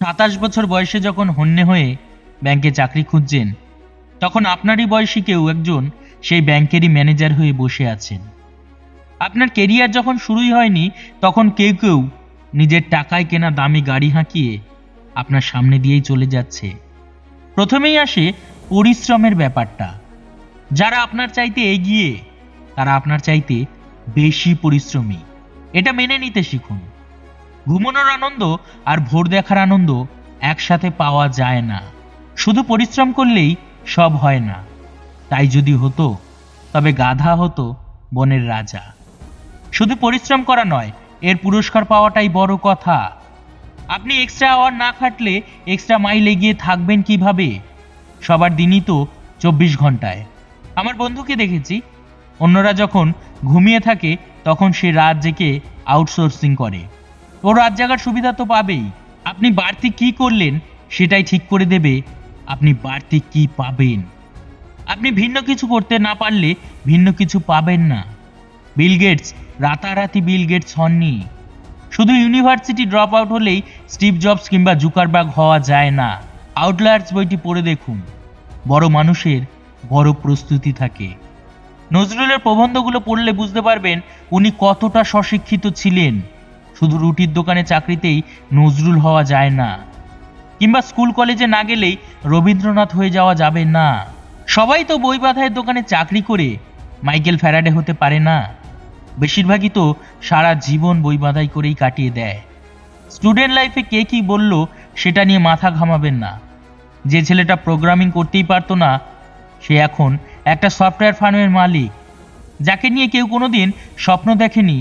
27 বছর বয়সে যখন হন্যে হয়ে ব্যাংকে চাকরি খুঁজছেন, তখন আপনারই বয়সী কেউ একজন সেই ব্যাংকেরই ম্যানেজার হয়ে বসে আছেন। আপনার কেরিয়ার যখন শুরুই হয়নি, তখন কেউ কেউ নিজের টাকায় কেনা দামি গাড়ি হাঁকিয়ে আপনার সামনে দিয়েই চলে যাচ্ছে। প্রথমেই আসে পরিশ্রমের ব্যাপারটা। যারা আপনার চাইতে এগিয়ে, তারা আপনার চাইতে বেশি পরিশ্রমী। এটা মেনে নিতে শিখুন। ঘুমানোর আনন্দ আর ভোর দেখার আনন্দ একসাথে পাওয়া যায় না। শুধু পরিশ্রম করলেই সব হয় না। তাই যদি হতো, তবে গাধা হতো বনের রাজা। শুধু পরিশ্রম করা নয়, এর পুরস্কার পাওয়াটাই বড় কথা। আপনি এক্সট্রা আওয়ার না খাটলে এক্সট্রা মাইল এগিয়ে থাকবেন কিভাবে? সবার দিনই তো 24 ঘন্টায়। আমার বন্ধুকে দেখেছি, অন্যরা যখন ঘুমিয়ে থাকে তখন সে রাত জেগে আউটসোর্সিং করে। ও রাত জাগার সুবিধা তো পাবেই। আপনি বাড়তি কি করলেন সেটাই ঠিক করে দেবে আপনি বাড়তি কি পাবেন। আপনি ভিন্ন কিছু করতে না পারলে ভিন্ন কিছু পাবেন না। বিল গেটস রাতারাতি বিল গেটস হননি। শুধু ইউনিভার্সিটি ড্রপ আউট হলেই স্টিভ জবস কিংবা জুকারবার্গ হওয়া যায় না। আউটলায়ার্স বইটি পড়ে দেখুন। বড় মানুষের বড় প্রস্তুতি থাকে। নজরুলের প্রবন্ধগুলো পড়লে বুঝতে পারবেন উনি কতটা স্বশিক্ষিত ছিলেন। শুধু রুটির দোকানে চাকরিতেই নজরুল হওয়া যায় না, কিংবা স্কুল কলেজে না গেলেই রবীন্দ্রনাথ হয়ে যাওয়া যাবে না। সবাই তো বই বাঁধাইয়ের দোকানে চাকরি করে মাইকেল ফ্যারাডে হতে পারে না। বেশিরভাগই তো সারা জীবন বই বাঁধাই করেই কাটিয়ে দেয়। স্টুডেন্ট লাইফে কে কি বলল সেটা নিয়ে মাথা ঘামাবেন না। যে ছেলেটা প্রোগ্রামিং করতেই পারতো না, সে এখন একটা সফটওয়্যার ফার্মের মালিক। যাকে নিয়ে কেউ কোনোদিন স্বপ্ন দেখেনি,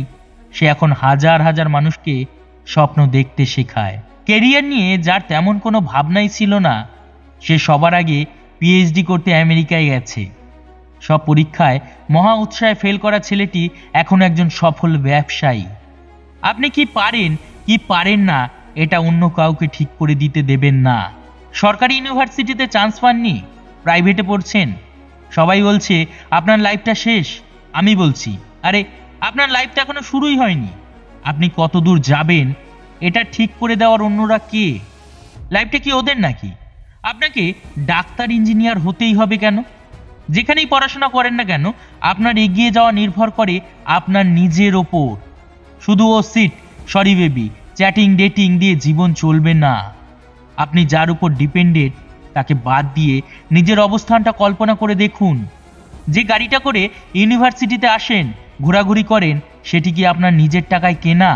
সে এখন হাজার হাজার মানুষকে স্বপ্ন দেখতে শেখায়। কেরিয়ার নিয়ে যার তেমন কোনো ভাবনাই ছিল না, সে সবার আগে পিএইচডি করতে আমেরিকায় গেছে। সব পরীক্ষায় মহা উৎসাহে ফেল করা ছেলেটি এখন একজন সফল ব্যবসায়ী। আপনি কি পারেন কি পারেন না, এটা অন্য কাউকে ঠিক করে দিতে দেবেন না। সরকারি ইউনিভার্সিটিতে চান্স পাননি, প্রাইভেটে পড়ছেন। সবাই বলছে আপনার লাইফটা শেষ। আমি বলছি, আরে আপনার লাইফটা এখনো শুরুই হয়নি। আপনি কত দূর যাবেন এটা ঠিক করে দেওয়ার অন্যরা কে? লাইফটা কি ওদের নাকি? আপনাকে ডাক্তার ইঞ্জিনিয়ার হতেই হবে কেন? যেখানেই পড়াশোনা করেন না কেন, আপনার এগিয়ে যাওয়া নির্ভর করে আপনার নিজের ওপর। শুধু ও সিট সরি বেবি চ্যাটিং ডেটিং দিয়ে জীবন চলবে না। আপনি যার উপর ডিপেন্ডেন্ট তাকে বাদ দিয়ে নিজের অবস্থানটা কল্পনা করে দেখুন। যে গাড়িটা করে ইউনিভার্সিটিতে আসেন, ঘোরাঘুরি করেন, সেটি কি আপনার নিজের টাকায় কেনা?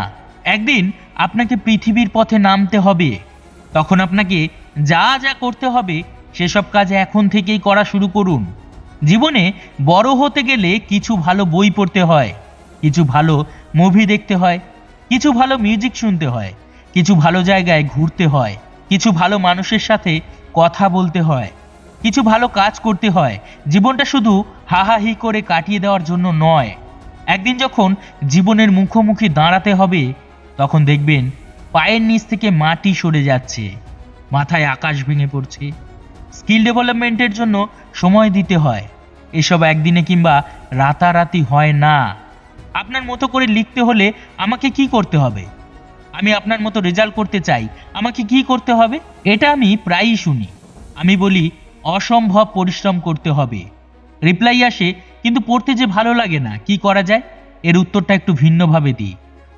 একদিন আপনাকে পৃথিবীর পথে নামতে হবে। তখন আপনাকে যা যা করতে হবে সেসব কাজ এখন থেকেই করা শুরু করুন। জীবনে বড় হতে গেলে কিছু ভালো বই পড়তে হয়, কিছু ভালো মুভি দেখতে হয়, কিছু ভালো মিউজিক শুনতে হয়, কিছু ভালো জায়গায় ঘুরতে হয়, কিছু ভালো মানুষের সাথে কথা বলতে হয়, কিছু ভালো কাজ করতে হয়। জীবনটা শুধু হাহাহি করে কাটিয়ে দেওয়ার জন্য নয়। একদিন যখন জীবনের মুখোমুখি দাঁড়াতে হবে, তখন দেখবেন পায়ের নিচ থেকে মাটি সরে যাচ্ছে, মাথায় আকাশ ভেঙে পড়ছে। স্কিল ডেভেলপমেন্টের জন্য সময় দিতে হয়। এসব একদিনে কিংবা রাতারাতি হয় না। আপনার মতো করে লিখতে হলে আমাকে কি করতে হবে? আমি আপনার মতো রেজাল্ট করতে চাই, আমাকে কি করতে হবে? এটা আমি প্রায়ই শুনি। আমি বলি অসম্ভব পরিশ্রম করতে হবে। রিপ্লাই আসে, কিন্তু পড়তে যে ভালো লাগে না, কি করা যায়? এর উত্তরটা একটু ভিন্নভাবে দিই।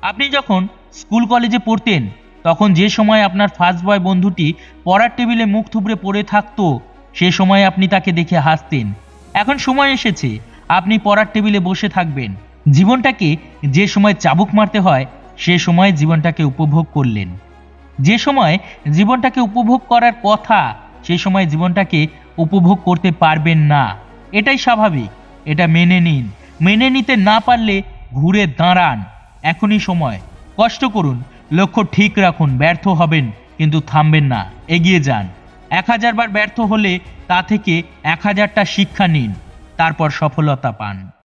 আপনি যখন স্কুল কলেজে পড়তেন, তখন যে সময় আপনার ফার্স্ট বয় বন্ধুটি পড়ার টেবিলে মুখ থুবড়ে পড়ে থাকতো, সে সময় আপনি তাকে দেখে হাসতেন। এখন সময় এসেছে আপনি পড়ার টেবিলে বসে থাকবেন। জীবনটাকে যে সময় চাবুক মারতে হয়, সে সময় জীবনটাকে উপভোগ করলেন। যে সময় জীবনটাকে উপভোগ করার কথা, সে সময় জীবনটাকে উপভোগ করতে পারবেন না। এটাই স্বাভাবিক, এটা মেনে নিন। মেনে নিতে না পারলে ঘুরে দাঁড়ান। এখনই সময়। কষ্ট করুন, লক্ষ্য ঠিক রাখুন। ব্যর্থ হবেন কিন্তু থামবেন না, এগিয়ে যান। 1000 বার ব্যর্থ হলে তা থেকে 1000টা শিক্ষা নিন, তারপর সফলতা পান।